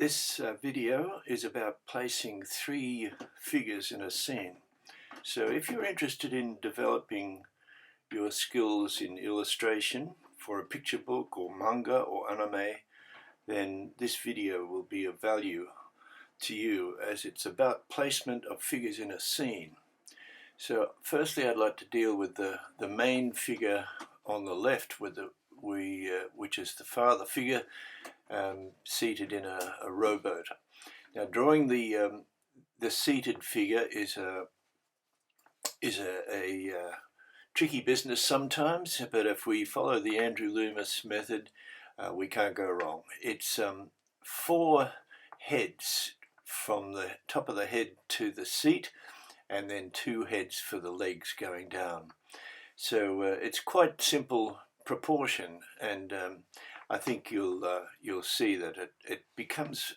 This video is about placing three figures in a scene. So if you're interested in developing your skills in illustration for a picture book or manga or anime, then this video will be of value to you as it's about placement of figures in a scene. So firstly, I'd like to deal with the main figure on the left with which is the father figure seated in a rowboat. Now, drawing the seated figure is a tricky business sometimes, but if we follow the Andrew Loomis method, we can't go wrong. It's four heads from the top of the head to the seat, and then two heads for the legs going down. So it's quite simple proportion, and I think you'll see that it becomes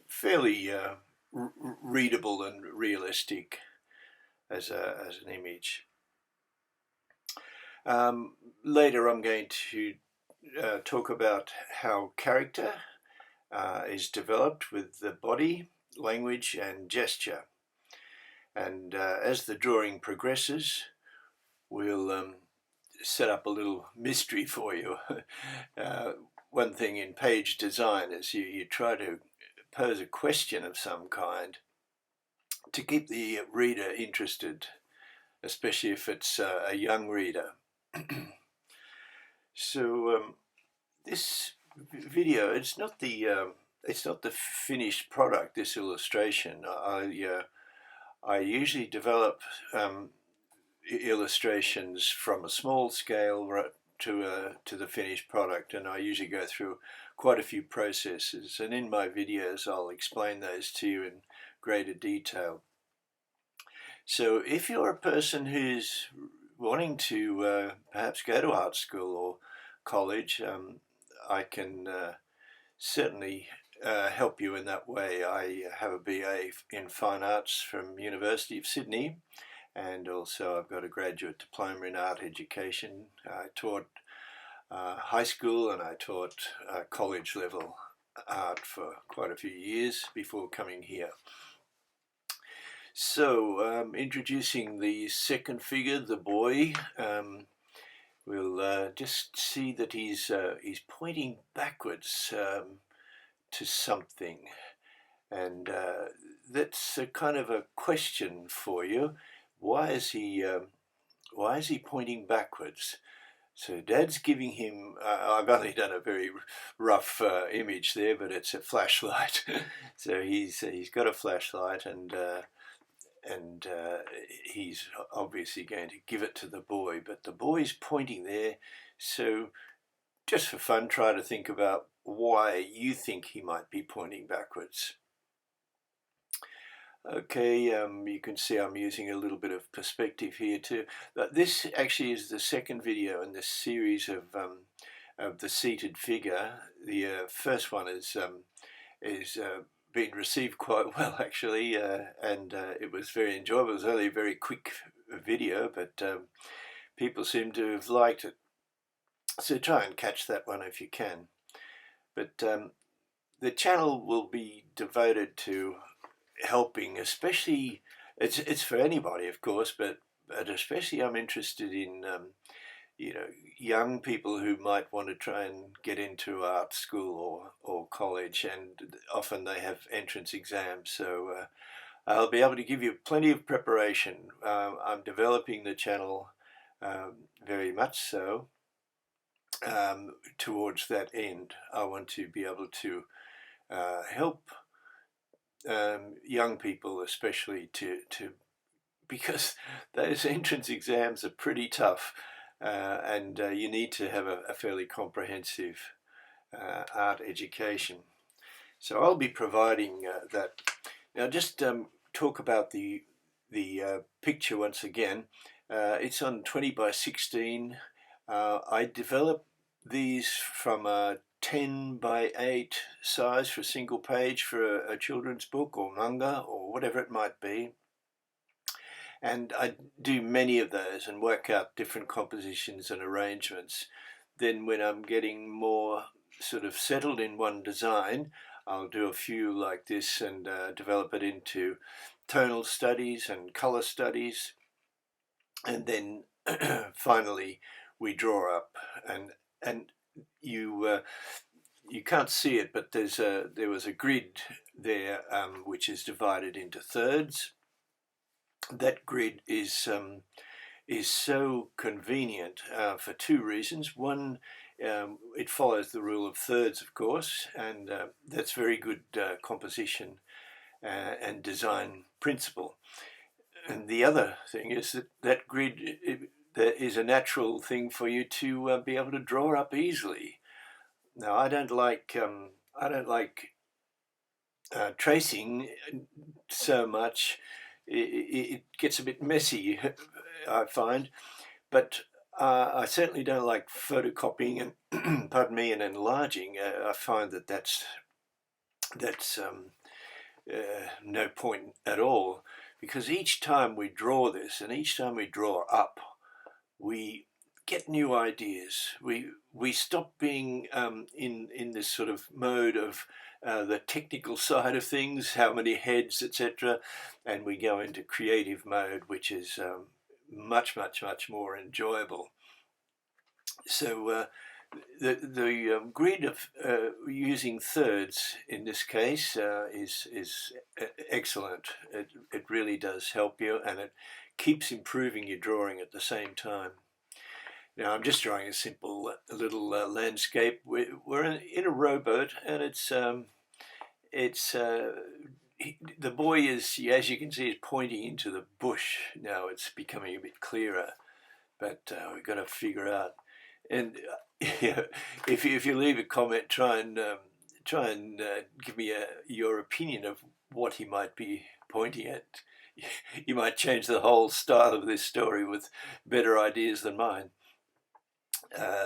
fairly readable and realistic as an image. Later I'm going to talk about how character is developed with the body, language and gesture. And as the drawing progresses, we'll set up a little mystery for you. One thing in page design is you try to pose a question of some kind to keep the reader interested, especially if it's a young reader. So this video, it's not the finished product, this illustration. I usually develop illustrations from a small scale right to the finished product, and I usually go through quite a few processes, and in my videos I'll explain those to you in greater detail. So if you're a person who's wanting to perhaps go to art school or college, I can certainly help you in that way. I have a BA in Fine Arts from University of Sydney, and also I've got a graduate diploma in art education. I taught high school and I taught college level art for quite a few years before coming here. So introducing the second figure, the boy, we'll just see that he's pointing backwards to something, and that's a kind of a question for you. Why is he pointing backwards? So Dad's giving him, I've only done a very rough image there, but it's a flashlight. So he's got a flashlight, and he's obviously going to give it to the boy, but the boy's pointing there. So just for fun, try to think about why you think he might be pointing backwards. Okay, you can see I'm using a little bit of perspective here too. But this actually is the second video in this series of the seated figure. The first one is been received quite well actually, and it was very enjoyable. It was only a very quick video, but people seem to have liked it. So try and catch that one if you can. But the channel will be devoted to helping, especially it's for anybody of course, but especially I'm interested in young people who might want to try and get into art school or college, and often they have entrance exams. So I'll be able to give you plenty of preparation. I'm developing the channel very much so towards that end. I want to be able to help young people, especially to because those entrance exams are pretty tough, and you need to have a fairly comprehensive art education. So I'll be providing that. Now just talk about the picture once again. It's on 20 by 16. I developed these from a 10 by 8 size for a single page for a children's book or manga or whatever it might be, and I do many of those and work out different compositions and arrangements. Then when I'm getting more sort of settled in one design, I'll do a few like this and develop it into tonal studies and color studies, and then finally we draw up, and you can't see it, but there was a grid there which is divided into thirds. That grid is so convenient for two reasons. One, it follows the rule of thirds, of course, and that's very good composition and design principle. And the other thing is that grid is a natural thing for you to be able to draw up easily. Now, I don't like tracing so much. It gets a bit messy, I find, but I certainly don't like photocopying and pardon me, and enlarging. I find that's no point at all, because each time we draw this and each time we draw up, we get new ideas. We stop being in this sort of mode of the technical side of things, how many heads, etc., and we go into creative mode, which is much more enjoyable. So the grid of using thirds in this case is excellent. It really does help you, and it keeps improving your drawing at the same time. Now I'm just drawing a simple little landscape. We're in a rowboat, and the boy is, as you can see, is pointing into the bush. Now it's becoming a bit clearer, but we've got to figure out. And if you leave a comment, try and give me your opinion of what he might be pointing at. You might change the whole style of this story with better ideas than mine.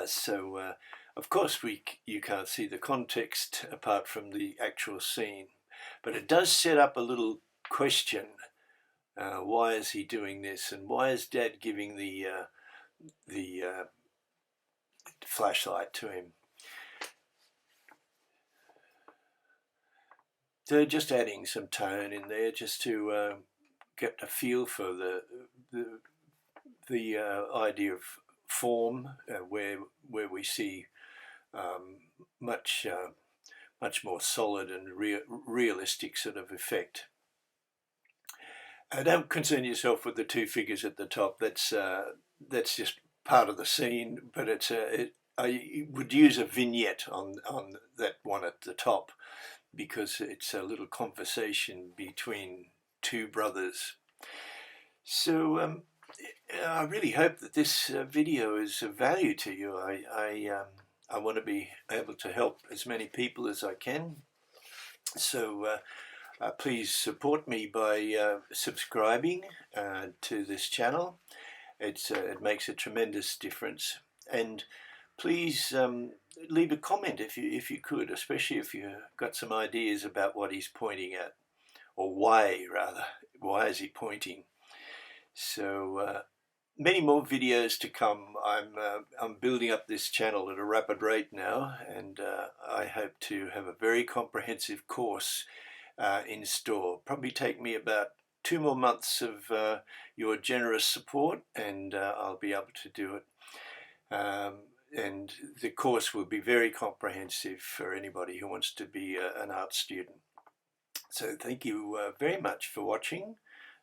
So of course you can't see the context apart from the actual scene, but it does set up a little question. Why is he doing this, and why is Dad giving the flashlight to him? So just adding some tone in there just to get a feel for the idea of form, where we see much more solid and realistic sort of effect. Don't concern yourself with the two figures at the top. That's just part of the scene, but I would use a vignette on that one at the top, because it's a little conversation between two brothers. So I really hope that this video is of value to you. I want to be able to help as many people as I can. So please support me by subscribing to this channel. It makes a tremendous difference. And please leave a comment if you could, especially if you've got some ideas about what he's pointing at, or why is he pointing. So many more videos to come. I'm building up this channel at a rapid rate now, and I hope to have a very comprehensive course in store. Probably take me about 2 more months of your generous support, and I'll be able to do it. And the course will be very comprehensive for anybody who wants to be an art student. So thank you very much for watching,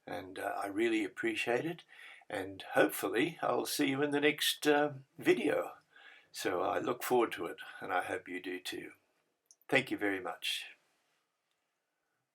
and I really appreciate it. And hopefully I'll see you in the next video. So I look forward to it, and I hope you do too. Thank you very much.